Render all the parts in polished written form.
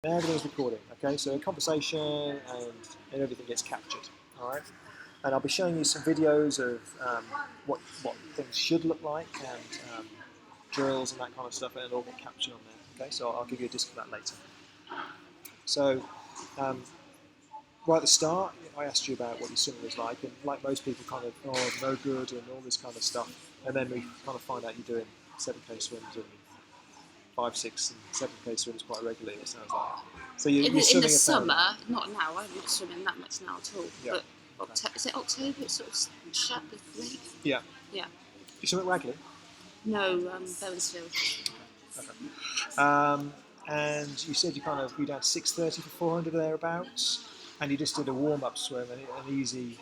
Now everything's recording, okay? So conversation and everything gets captured, all right? And I'll be showing you some videos of what things should look like and drills and that kind of stuff, and it'll all get captured on there, okay? So I'll give you a disc of that later. So right at the start, I asked you about what your swimming was like, and like most people, kind of, oh, no good and all this kind of stuff, and then we kind of find out you're doing 7K swims and 5, 6, and 7K swims quite regularly. It sounds like. So you're in the swimming summer, not now. I'm not swimming that much now at all. Yeah. But is it October? It's sort of shut the lake. Yeah. Yeah. You swim at Ragley? No, Beresfield. Okay. And you said you down 6:30 for 400 thereabouts, and you just did a warm-up swim, an easy,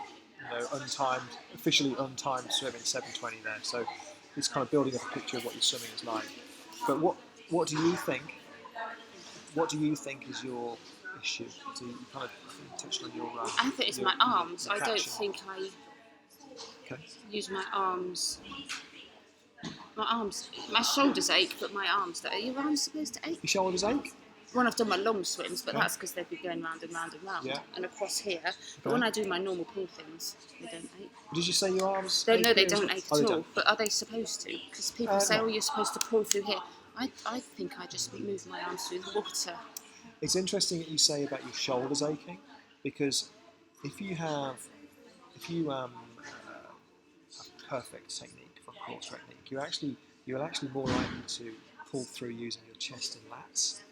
officially untimed swim in 7:20 there. So it's kind of building up a picture of what your swimming is like. But what do you think? What do you think is your issue? So you kind of touched on your. I think it's my arms. I don't think I Okay. use my arms. My shoulders ache, but my arms don't. Are your arms supposed to ache? Your shoulders ache? When I've done my long swims, but that's because they've been going round and round and round, and across here. But when I do my normal pool things, they don't ache. Did you say your arms? No, they don't ache at all. But are they supposed to? Because people say, no. "Oh, you're supposed to pull through here." I think I just move my arms through the water. It's interesting that you say about your shoulders aching, because if you have a perfect technique for core technique, you're actually more likely to pull through using your chest and lats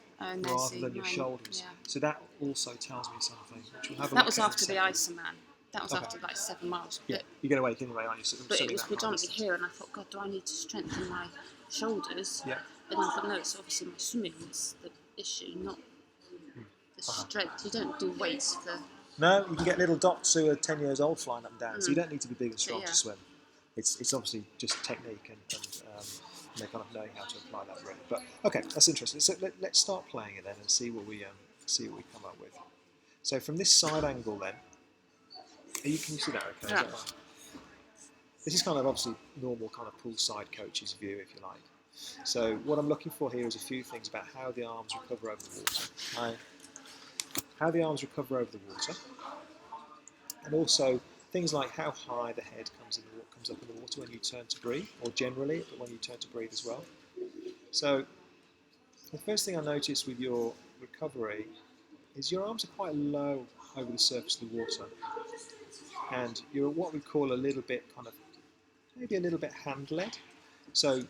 rather than your shoulders. Yeah. So that also tells me something. Which we'll have that was after the Ironman. That was after like 7 miles. Yeah, you get awake anyway, aren't you? But it was predominantly here, and I thought, God, do I need to strengthen my shoulders? Yeah. And I thought, no, it's obviously my swimming is the issue, not the strength. You don't do weights for... No, you can get little dots who are 10 years old flying up and down, so you don't need to be big and strong to swim. It's obviously just technique and kind of knowing how to apply that really. But okay, that's interesting. So let's start playing it then and see what we come up with. So from this side angle then, can you see that okay? Yeah. Is that right? This is kind of obviously normal kind of poolside coach's view, if you like. So what I'm looking for here is a few things about how the arms recover over the water. How the arms recover over the water, and also things like how high the head comes up in the water when you turn to breathe, or generally, but when you turn to breathe as well. So the first thing I noticed with your recovery is your arms are quite low over the surface of the water, and you're what we call a little bit maybe a little bit hand-led. So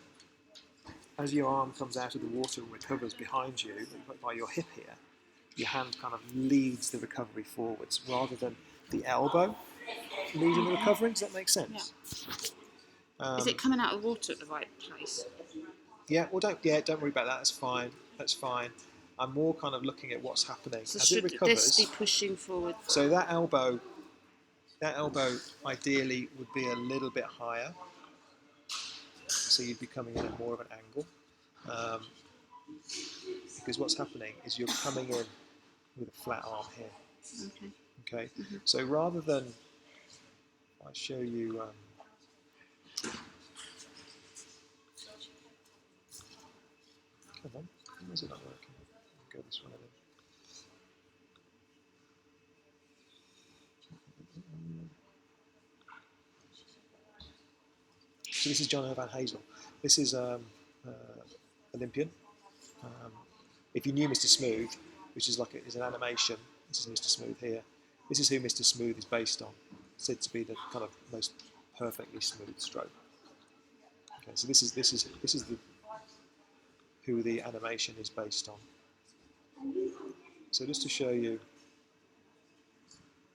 as your arm comes out of the water and recovers behind you by your hip here, your hand kind of leads the recovery forwards rather than the elbow leading the recovery. Does that make sense? Yeah. Is it coming out of the water at the right place? Yeah. Well, don't worry about that. That's fine. I'm more kind of looking at what's happening So as should it recovers. this be pushing forward? So that elbow ideally would be a little bit higher. So you'd be coming in at more of an angle. Because what's happening is you're coming in with a flat arm here. Okay. Mm-hmm. So rather than I show you. Come on, why is it not working? I'll go this one again. So this is John Van Hazel. This is Olympian. If you knew Mr. Smooth, which is is an animation, this is Mr. Smooth here. This is who Mr. Smooth is based on. Said to be the kind of most perfectly smooth stroke. Okay, so this is who the animation is based on. So just to show you,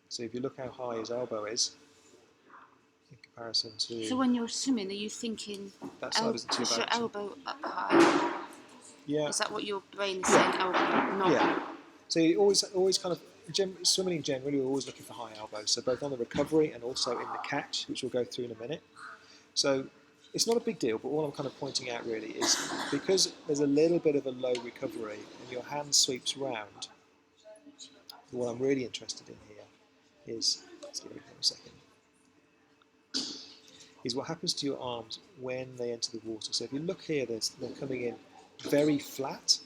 so if you look how high his elbow is in comparison to. So when you're swimming, are you thinking that side isn't too bad, your elbow up high? Yeah. Is that what your brain is saying? Elbow, not. Yeah. So you always kind of swimming in general, you're always looking for high elbows. So both on the recovery and also in the catch, which we'll go through in a minute. So it's not a big deal, but all I'm kind of pointing out really is because there's a little bit of a low recovery and your hand sweeps round. What I'm really interested in here is, let's get it for a second, is what happens to your arms when they enter the water. So if you look here, they're coming in very flat.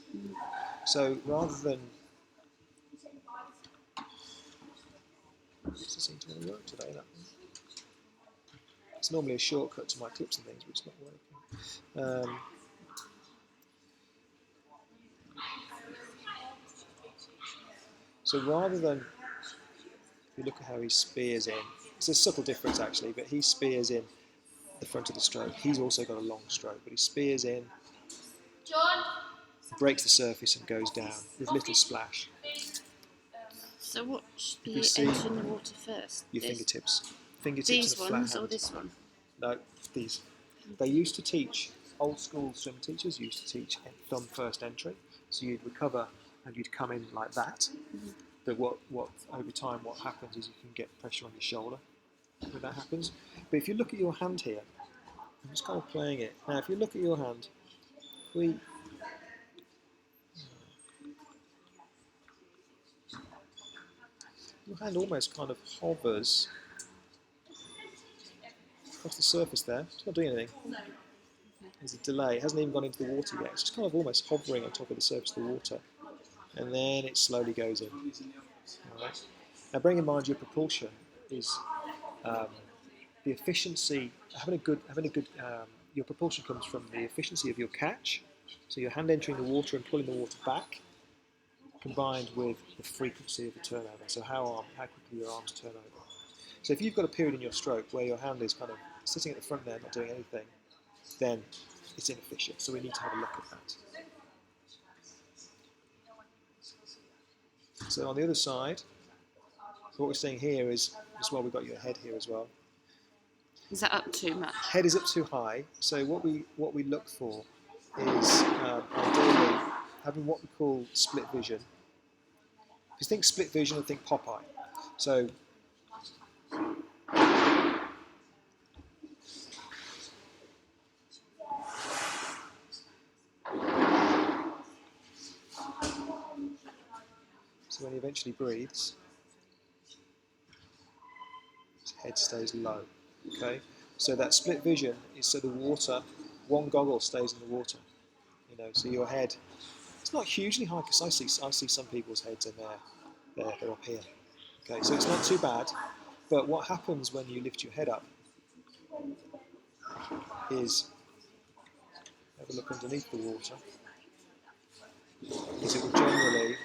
So rather than doesn't seem to want to work today, that one. It's normally a shortcut to my clips and things, but it's not working. So rather than, if you look at how he spears in, it's a subtle difference actually, but he spears in the front of the stroke. He's also got a long stroke, but he spears in, breaks the surface and goes down with little splash. So what should be entering the water first? Your fingertips. Fingertips these and a flat ones hand. or this one? No, these. They used to teach, old school swim teachers used to teach thumb first entry. So you'd recover and you'd come in like that. Mm-hmm. But what over time what happens is you can get pressure on your shoulder when that happens. But if you look at your hand here, I'm just kind of playing it. Now if you look at your hand, your hand almost kind of hovers across the surface there. It's not doing anything. There's a delay. It hasn't even gone into the water yet. It's just kind of almost hovering on top of the surface of the water. And then it slowly goes in. All right. Now bearing in mind your propulsion is the efficiency, your propulsion comes from the efficiency of your catch, so your hand entering the water and pulling the water back, combined with the frequency of the turnover, so how quickly your arms turn over. So if you've got a period in your stroke where your hand is kind of sitting at the front there not doing anything, then it's inefficient, so we need to have a look at that. So on the other side, what we're seeing here is, as well, we've got your head here as well. Is that up too much? Head is up too high, so what we look for is ideally having what we call split vision. If you think split vision, think Popeye. So when he eventually breathes, his head stays low. Okay, so that split vision is so the water, one goggle stays in the water. You know, so your head, it's not hugely high because I see some people's heads and they're up here. Okay, so it's not too bad. But what happens when you lift your head up is, have a look underneath the water, is it will generally,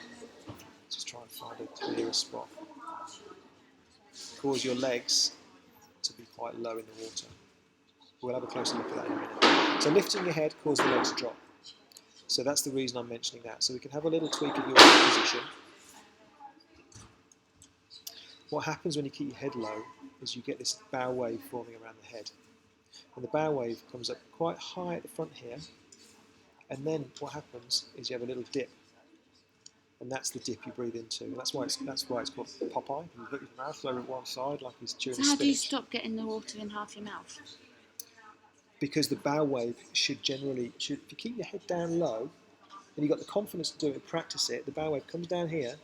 just try and find a clearer spot, cause your legs to be quite low in the water. We'll have a closer look at that in a minute. So lifting your head causes the legs to drop. So that's the reason I'm mentioning that. So we can have a little tweak of your position. What happens when you keep your head low is you get this bow wave forming around the head. And the bow wave comes up quite high at the front here. And then what happens is you have a little dip. And that's the dip you breathe into. And that's why it's called Popeye. You look at your mouth over at one side like he's chewing So spinach. how do you stop getting the water in half your mouth? Because the bow wave should generally, if you keep your head down low, and you've got the confidence to do it and practice it, the bow wave comes down here,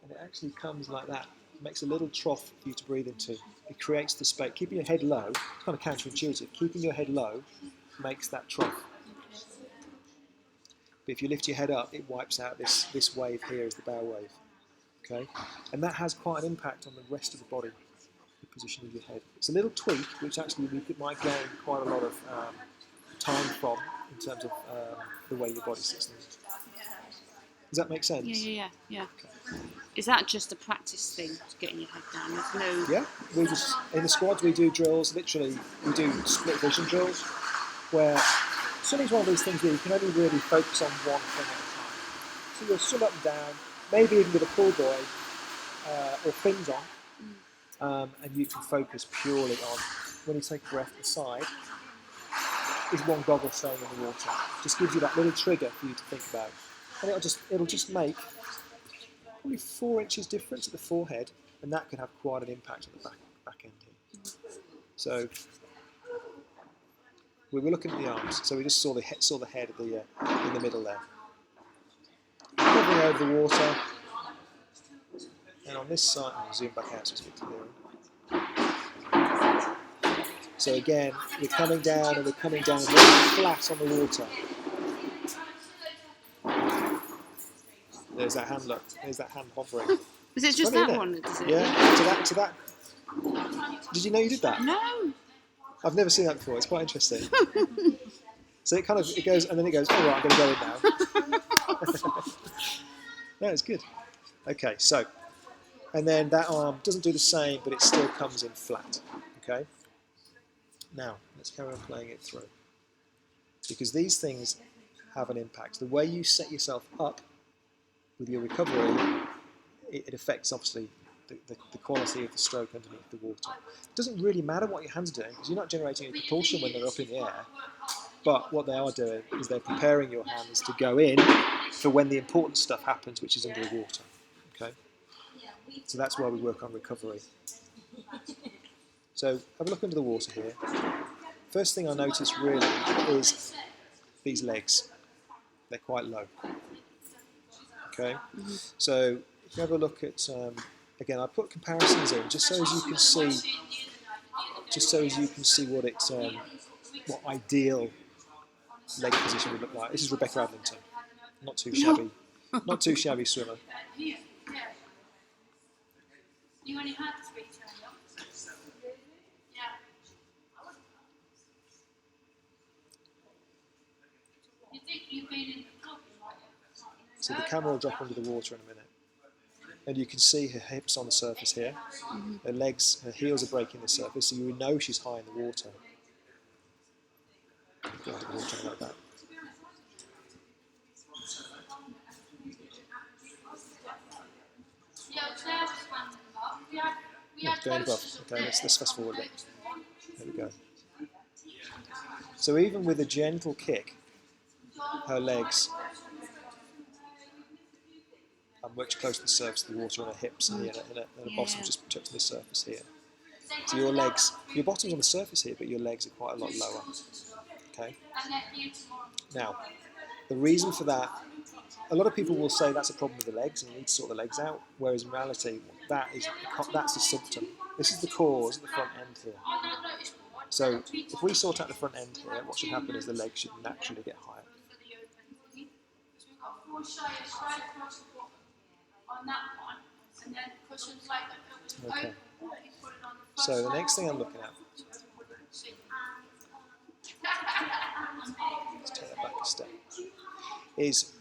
and it actually comes like that. It makes a little trough for you to breathe into. It creates the space. Keeping your head low, it's kind of counterintuitive. Keeping your head low makes that trough. But if you lift your head up, it wipes out this wave here as the bow wave. Okay, and that has quite an impact on the rest of the body, the position of your head. It's a little tweak, which actually might gain quite a lot of time from in terms of the way your body sits. Does that make sense? Yeah. Okay. Is that just a practice thing, getting your head down? There's no... Yeah, we just in the squads we do drills. Literally, we do split vision drills, where swimming's one of these things where you can only really focus on one thing at a time. So you'll swim up and down, maybe even with a pull buoy or fins on, and you can focus purely on, when you take a breath, the side is one goggle staying in the water. Just gives you that little trigger for you to think about. And it'll just make probably 4 inches difference at the forehead, and that can have quite an impact on the back end here. So we were looking at the arms, so we just saw the head of the in the middle there, hovering over the water. And on this side, I'll zoom back out so it's a bit clearer. So again, we're coming down and we're coming down very flat on the water. There's that hand, look. There's that hand hovering. Is it just funny, that isn't it? one? Does it? Yeah, to that. Did you know you did that? No. I've never seen that before. It's quite interesting. So it goes, and then it goes, oh, right, I'm going to go in now. No, it's good. Okay, so, and then that arm doesn't do the same, but it still comes in flat. Okay? Now, let's carry on playing it through. Because these things have an impact. The way you set yourself up with your recovery, it affects, obviously, the quality of the stroke underneath the water. It doesn't really matter what your hands are doing, because you're not generating any propulsion when they're up in the air. But what they are doing is they're preparing your hands to go in for when the important stuff happens, which is under the water. Okay? So that's why we work on recovery. So have a look under the water here. First thing I notice really is these legs. They're quite low. Okay? So if you have a look at, again, I put comparisons in just so as you can see what ideal leg position would look like. This is Rebecca Adlington, not too shabby swimmer. You only had 3 turn-ups. Yeah. You think you've been in the club, right? So the camera will drop under the water in a minute. And you can see her hips on the surface here. Her legs, her heels are breaking the surface, so you know she's high in the water. Go under the water like that. Going above. Okay, let's fast forward a bit. There we go. So even with a gentle kick, her legs are much closer to the surface of the water, and her hips and her bottom just touching the surface here. So your bottom's on the surface here, but your legs are quite a lot lower. Okay. Now, the reason for that, a lot of people will say that's a problem with the legs and you need to sort the legs out, whereas in reality, that's the symptom. This is the cause at the front end here. So if we sort out the front end here, what should happen is the legs should naturally get higher. Okay. So the next thing I'm looking at, let's take that back a step, is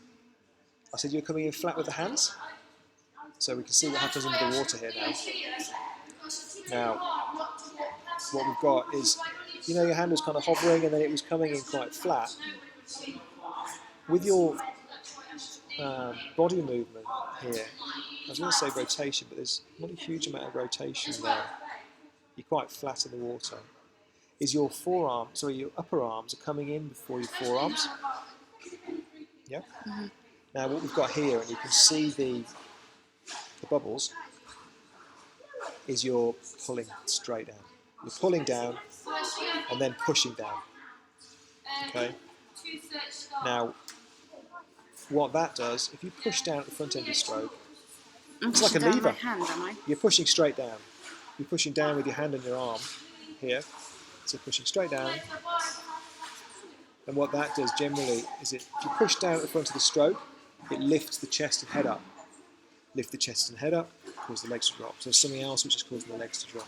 I said you're coming in flat with the hands, so we can see what happens under the water here now. Now, what we've got is, your hand was kind of hovering and then it was coming in quite flat. With your body movement here, I was going to say rotation, but there's not a huge amount of rotation there. You're quite flat in the water. Is your your upper arms are coming in before your forearms. Yeah? Mm-hmm. Now what we've got here, and you can see the bubbles, is you're pulling straight down. You're pulling down and then pushing down. Okay? Now, what that does, if you push down at the front end of your stroke, it's like a lever. My hand, am I? You're pushing straight down. You're pushing down with your hand and your arm here. So pushing straight down. And what that does generally is if you push down at the front of the stroke, it lifts the chest and head up. Lift the chest and head up, cause the legs to drop. So there's something else which is causing the legs to drop.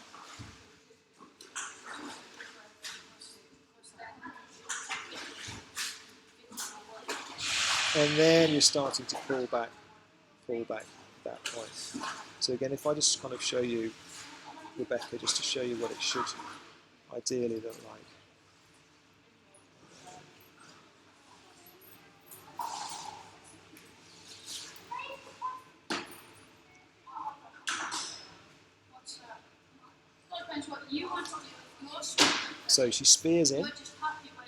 And then you're starting to pull back at that point. So again, if I just kind of show you, Rebecca, just to show you what it should ideally look like. So she spears in.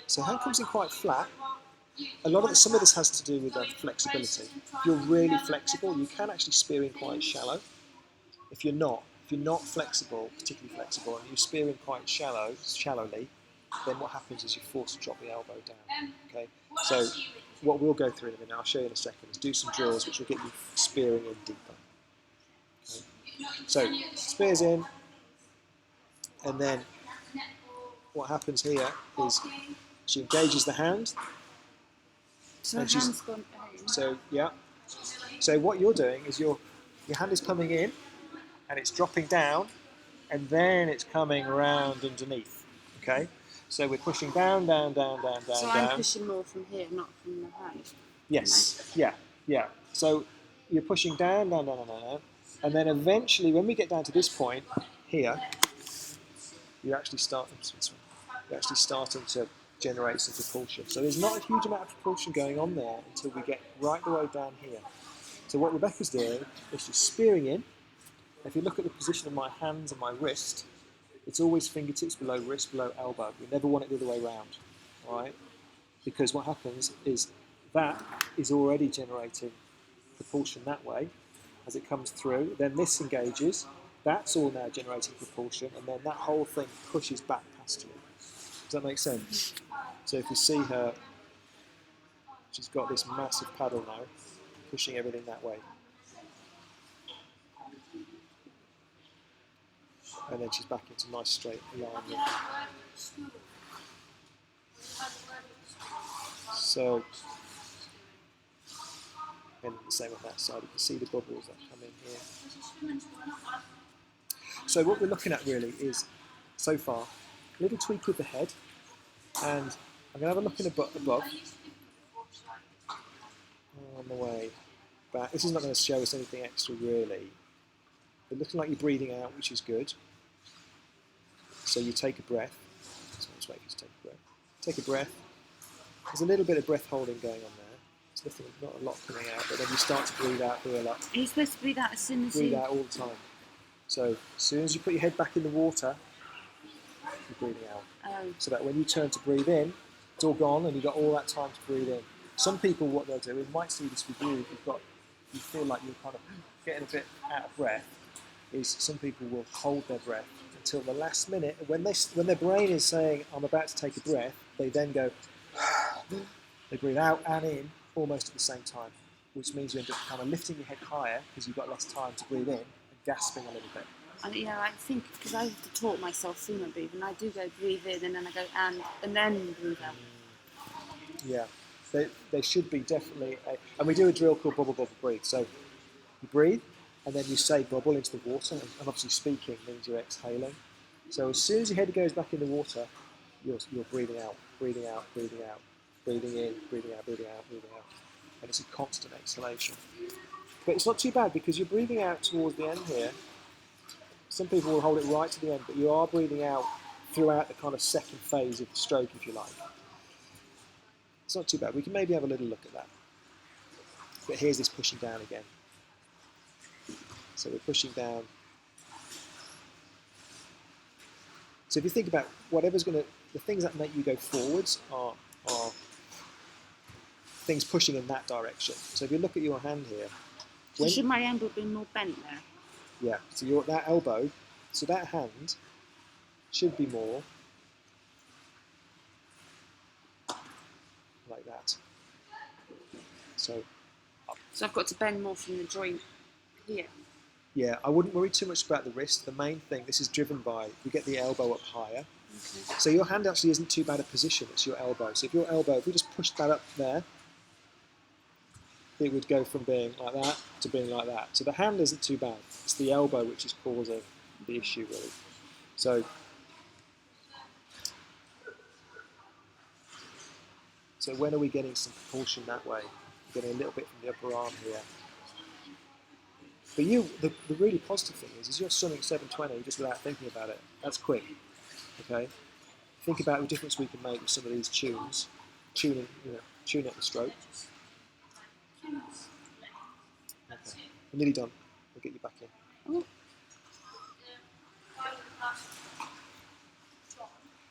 So her hand comes in quite flat. Some of this has to do with flexibility. If you're really flexible, you can actually spear in quite shallow. If you're not flexible, particularly flexible, and you spear in quite shallowly, then what happens is you're forced to drop the elbow down. Okay. So what we'll go through in a minute, I'll show you in a second, is do some drills which will get you spearing in deeper. Okay. So spears in, and then what happens here is she engages the hand. So her hand's gone. So yeah. So what you're doing is you're Your hand is coming in, and it's dropping down, and then it's coming around underneath. Okay, so we're pushing down, down, down, down, down, So down. I'm pushing more from here, not from the hand. Yes. Yeah. Yeah. So you're pushing down, down, down, down, down, down, and then eventually, when we get down to this point here, you're actually starting to generate some propulsion. So there's not a huge amount of propulsion going on there until we get right the way down here. So what Rebecca's doing is she's spearing in. If you look at the position of my hands and my wrist, it's always fingertips below wrist, below elbow. We never want it the other way around, all right? Because what happens is that is already generating propulsion that way as it comes through. Then this engages. That's all now generating propulsion, and then that whole thing pushes back past you. Does that make sense? So if you see her, she's got this massive paddle now, pushing everything that way. And then she's back into nice straight alignment. So, and the same on that side, you can see the bubbles that come in here. So what we're looking at really is, so far, a little tweak with the head, and I'm going to have a look in above, on the way back. This is not going to show us anything extra really. It's looking like you're breathing out, which is good. So you take a breath. So let's wait for you to take a breath. Take a breath. There's a little bit of breath holding going on there. There's nothing, not a lot coming out, but then you start to breathe out here a lot. Are you supposed to breathe out as soon as Breathe you... out all the time. So as soon as you put your head back in the water, you're breathing out. Oh. So that when you turn to breathe in, it's all gone and you've got all that time to breathe in. Some people, what they'll do, we might see this with you, if you feel like you're kind of getting a bit out of breath, is some people will hold their breath until the last minute. When their brain is saying, I'm about to take a breath, they then go, they breathe out and in almost at the same time, which means you end up kind of lifting your head higher because you've got less time to breathe in and gasping a little bit. Yeah, I think, because I have to talk myself through my breathing, I do go breathe in and then I go and then breathe out. Yeah, they should be definitely, and we do a drill called bubble, bubble, breathe. So you breathe, and then you say bubble into the water, and obviously speaking means you're exhaling. So as soon as your head goes back in the water, you're breathing out, breathing out, breathing out, breathing in, breathing out, breathing out, breathing out. And it's a constant exhalation. But it's not too bad because you're breathing out towards the end here. Some people will hold it right to the end, but you are breathing out throughout the kind of second phase of the stroke, if you like. It's not too bad. We can maybe have a little look at that. But here's this pushing down again. So we're pushing down. So if you think about whatever's going to, the things that make you go forwards are things pushing in that direction. So if you look at your hand here. So should my elbow be more bent there? Yeah, so that elbow, so that hand should be more like that. So I've got to bend more from the joint here. Yeah, I wouldn't worry too much about the wrist. The main thing, this is driven by, we get the elbow up higher. Okay. So your hand actually isn't too bad a position, it's your elbow. So if your elbow, if we just push that up there, it would go from being like that to being like that. So the hand isn't too bad. It's the elbow which is causing the issue, really. So when are we getting some propulsion that way? We're getting a little bit from the upper arm here. But the really positive thing is you're swimming 720 just without thinking about it. That's quick, okay? Think about the difference we can make with some of these tunes, tune up the stroke. Okay, I'm nearly done. I'll get you back in. Oh.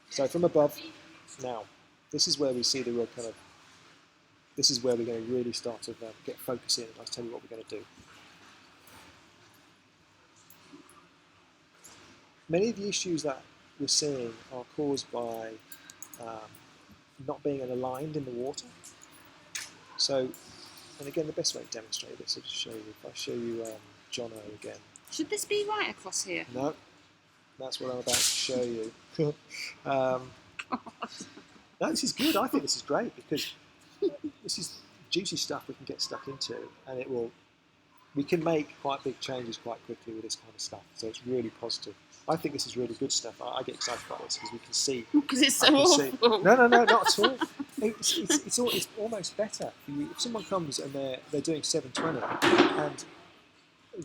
So from above, now, this is where we see the real kind of, this is where we're going to really start to get focus in, and I'll tell you what we're going to do. Many of the issues that we're seeing are caused by not being aligned in the water. So, and again, the best way to demonstrate this is to show you, if I show you Jono again. Should this be right across here? No, that's what I'm about to show you. No, this is good. I think this is great because this is juicy stuff we can get stuck into, and it will we can make quite big changes quite quickly with this kind of stuff. So it's really positive. I think this is really good stuff. I get excited about this because we can see. Because it's so I can awful. see. No, not at all. It's almost better for you. If someone comes and they're doing 720 and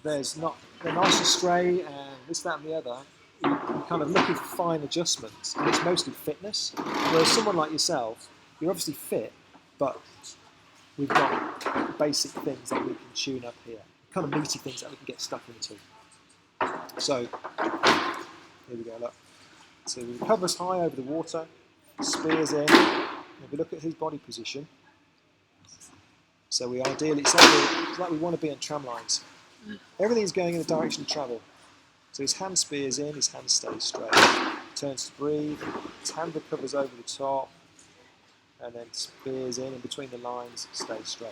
they're nice and straight and this, that, and the other. You're kind of looking for fine adjustments, and it's mostly fitness. Whereas someone like yourself, you're obviously fit, but we've got basic things that we can tune up here, kind of meaty things that we can get stuck into. So here we go. Look. So we cover us high over the water, spears in. If we look at his body position, so we ideally it's like we want to be on tram lines. Everything's going in the direction of travel. So his hand spears in, his hand stays straight. Turns to breathe, his hand recovers over the top, and then spears in between the lines, stays straight.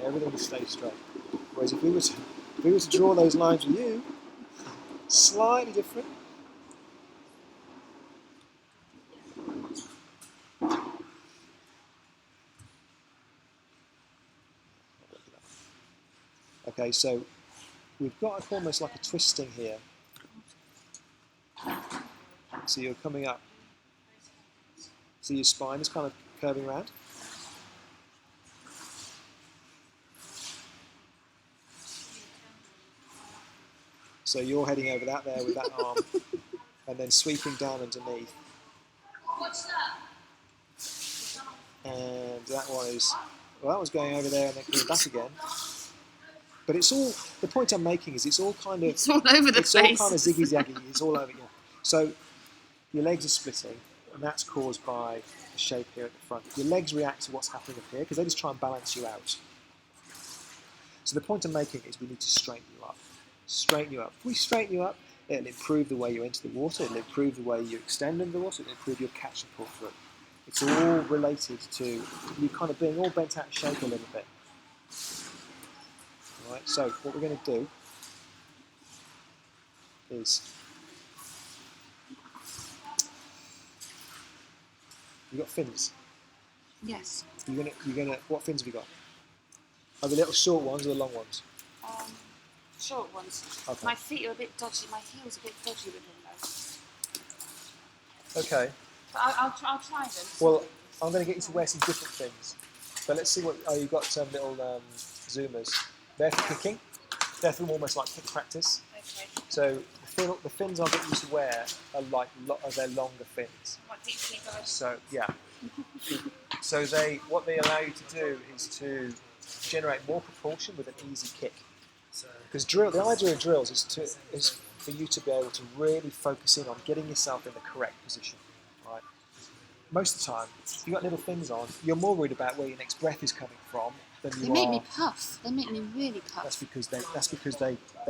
Everything stays straight. Whereas if we were to draw those lines with you, slightly different. Okay, so we've got almost like a twisting here. So you're coming up. So your spine is kind of curving around. So you're heading over that there with that arm, and then sweeping down underneath. What's that? And that one is, well, that was going over there and then coming back again. But it's all, the point I'm making is it's all kind of, It's all over the it's place. all kind of ziggy-zaggy, it's all over, yeah. So your legs are splitting, and that's caused by the shape here at the front. Your legs react to what's happening up here, because they just try and balance you out. So the point I'm making is we need to straighten you up. Straighten you up. If we straighten you up, it'll improve the way you enter the water, it'll improve the way you extend into the water, it'll improve your catch and pull through. It's all related to you kind of being all bent out of shape a little bit. All right, so what we're going to do is, you've got fins. Yes. You're gonna. What fins have you got? Are the little short ones or the long ones? Short ones. Okay. My feet are a bit dodgy. My heel's a bit dodgy with them though. Okay. But I'll try them. Well, I'm going to get you to wear some different fins. But let's see what. Oh, you've got some little zoomers. They're for kicking. They're for almost like kick practice. Okay. So the fins I'll get you to wear are like they're longer fins. What deep guys? So yeah. So what they allow you to do is to generate more propulsion with an easy kick. Because the idea of drills is for you to be able to really focus in on getting yourself in the correct position. Right. Most of the time, if you've got little fins on, you're more worried about where your next breath is coming from than you They are. make me puff. They make me really puff. That's because they're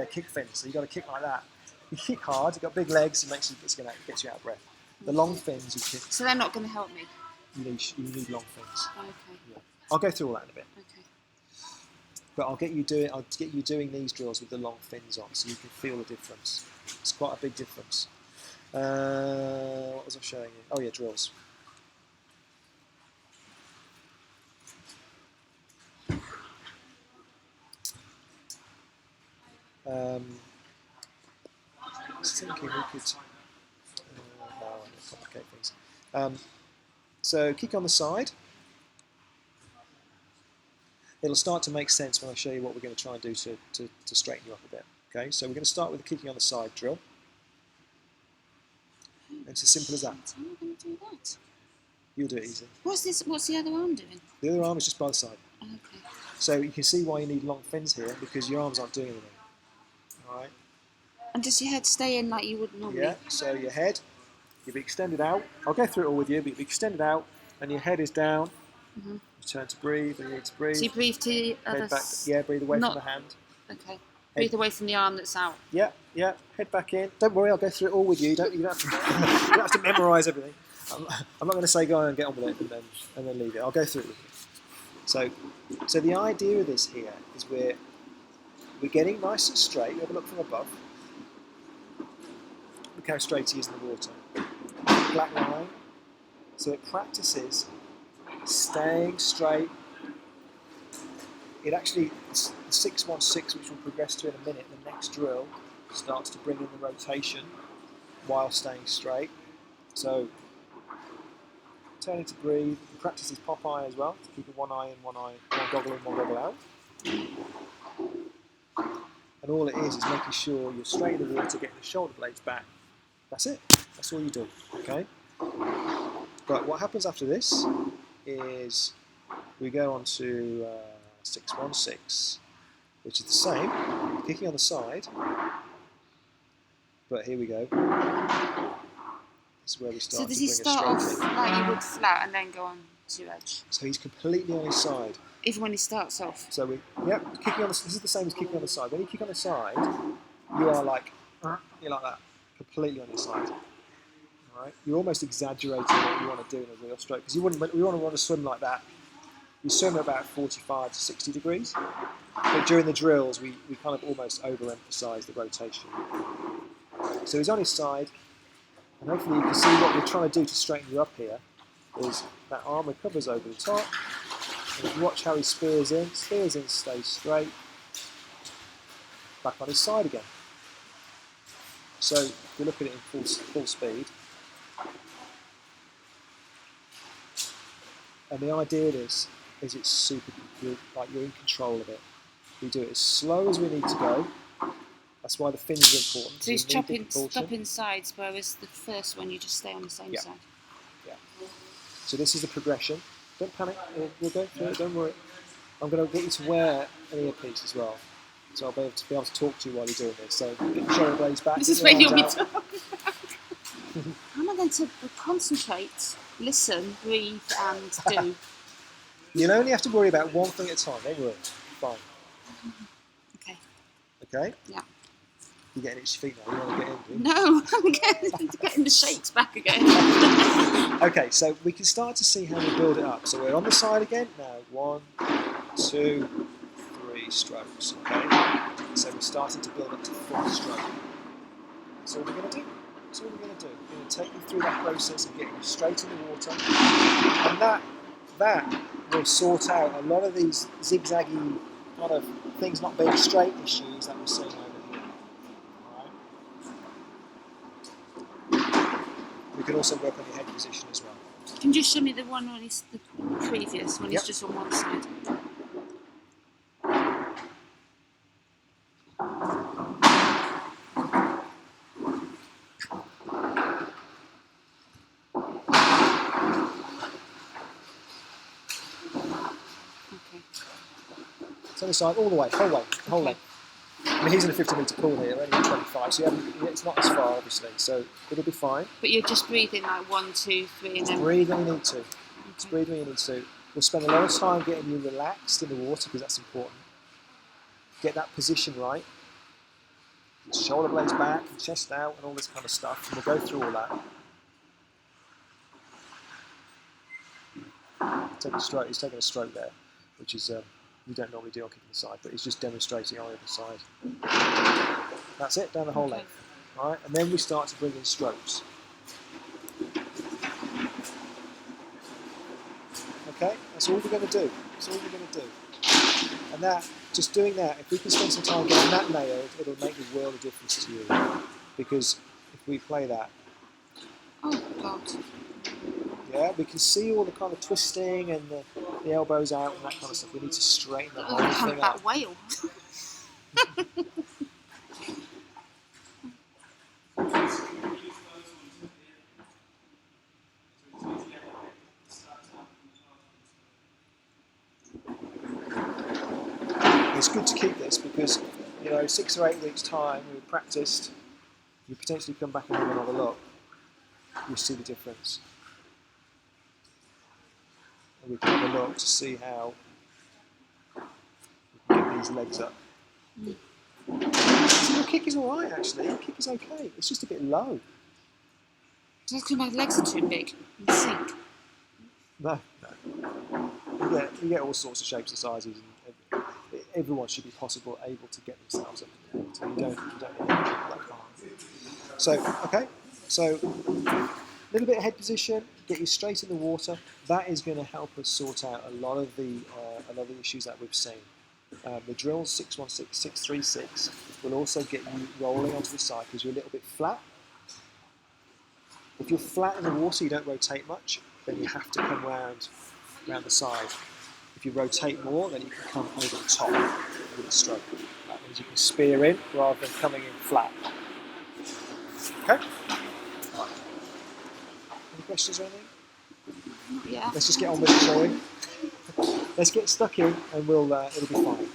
kick fins. So you got to kick like that. You kick hard. You've got big legs. It gets you out of breath. The long fins you kick. So they're not going to help me. You need long fins. Okay. Yeah. I'll go through all that in a bit. Okay. But I'll get you doing these drills with the long fins on, so you can feel the difference. It's quite a big difference. What was I showing you? Oh yeah, drills. I was thinking we could. No, I'm going to complicate things. So kick on the side. It'll start to make sense when I show you what we're going to try and do to straighten you up a bit. Okay, so we're going to start with the kicking on the side drill. It's as simple as that. I'm not going to do that. You'll do it easy. What's this? What's the other arm doing? The other arm is just by the side. Okay. So you can see why you need long fins here, because your arms aren't doing anything. Alright? And does your head stay in like you would normally? Yeah, so your head, you'll be extended out. I'll go through it all with you, but you'll be extended out, and your head is down. Mm-hmm. You turn to breathe, and you need to breathe. So you breathe to the other Head back. Yeah, breathe away not- from the hand. Okay. Breathe away from the arm that's out. Yeah, head back in. Don't worry, I'll go through it all with you. You don't have to, you don't have to memorise everything. I'm not going to say go on and get on with it and then leave it. I'll go through it with you. So the idea of this here is we're getting nice and straight. Have a look from above. Look how straight he is in the water. Black line. So it practices staying straight. It actually 616, which we'll progress to in a minute, the next drill starts to bring in the rotation while staying straight. So turning to breathe, the practice is pop eye as well, keeping one eye in, one goggle in, one goggle out. And all it is making sure you're straight in the water, getting the shoulder blades back. That's it. That's all you do. Okay. But what happens after this is we go on to 616, which is the same, kicking on the side. But here we go. This is where we start. So does to he bring start a off straight kick. like you would flat and then go on to edge? So he's completely on his side. Even when he starts off. So kicking on. This is the same as kicking on the side. When you kick on the side, you are like you're like that, completely on your side. All right. You're almost exaggerating what you want to do in a real stroke because we want to swim like that. You swim at about 45 to 60 degrees, but during the drills we kind of almost overemphasize the rotation. So he's on his side, and hopefully you can see what we're trying to do to straighten you up here is that arm recovers over the top. And if you watch how he spears in, stays straight, back on his side again. So if you look at it in full speed, and the idea is it's super, like you're in control of it. We do it as slow as we need to go. That's why the fins are important. So he's stopping sides, whereas the first one you just stay on the same side. Yeah. So this is the progression. Don't panic. We'll go through it. Don't worry. I'm going to get you to wear an earpiece as well, so I'll be able to talk to you while you're doing this. So get your shoulder blades back. This is where you'll be talking about. How am I going to concentrate, listen, breathe, and do? You'll only have to worry about one thing at a time. Don't worry. Fine. Okay. Okay? Yeah. You're getting itchy feet now. You want to get in, do you? No, I'm getting the shakes back again. Okay, so we can start to see how we build it up. So we're on the side again. Now, 1, 2, 3 strokes. Okay? So we're starting to build up to full stroke. That's all we're going to do. That's all we're going to do. We're going to take you through that process of getting you straight in the water. And that will sort out a lot of these zigzaggy kind of things not being straight issues that we're seeing over here. Alright? We can also work on your head position as well. Can you just show me the one when he's the previous, when he's just on one side? So the side, all the way, whole way. I mean, he's in a 50-metre pool here, only 25, so it's not as far, obviously, so it'll be fine. But you're just breathing like 1, 2, 3, and then... Breathe when you need to. Just breathe when you need to. We'll spend a lot of time getting you relaxed in the water, because that's important. Get that position right. Shoulder blades back, chest out, and all this kind of stuff, and we'll go through all that. He's taking a stroke there, which is... we don't normally do on kicking the side, but it's just demonstrating on the other side. That's it, down the whole length. All right, and then we start to bring in strokes. Okay, that's all we're going to do. That's all we're going to do. And that, just doing that, if we can spend some time getting that nailed, it'll make the world of difference to you. Because if we play that, oh God. Yeah, we can see all the kind of twisting and the elbows out and that kind of stuff. We need to straighten the whole thing out. That whale. It's good to keep this because, 6 or 8 weeks' time, we've practiced, you potentially come back and have another look, you'll see the difference. And we can have a look to see how we can get these legs up. So your kick is alright actually, your kick is okay, it's just a bit low. Just because my legs are too big and sink. No. You get all sorts of shapes and sizes, and everyone should be able to get themselves up in the water. You don't need anything that hard. So a little bit of head position, get you straight in the water. That is going to help us sort out a lot of the issues that we've seen. The drill 616, 636 will also get you rolling onto the side because you're a little bit flat. If you're flat in the water, you don't rotate much, then you have to come round the side. If you rotate more, then you can come over the top with a stroke. That means you can spear in rather than coming in flat. Okay? Right. Any questions or anything? Yeah. Let's just get on with it, shall we? Let's get stuck in and it'll be fine.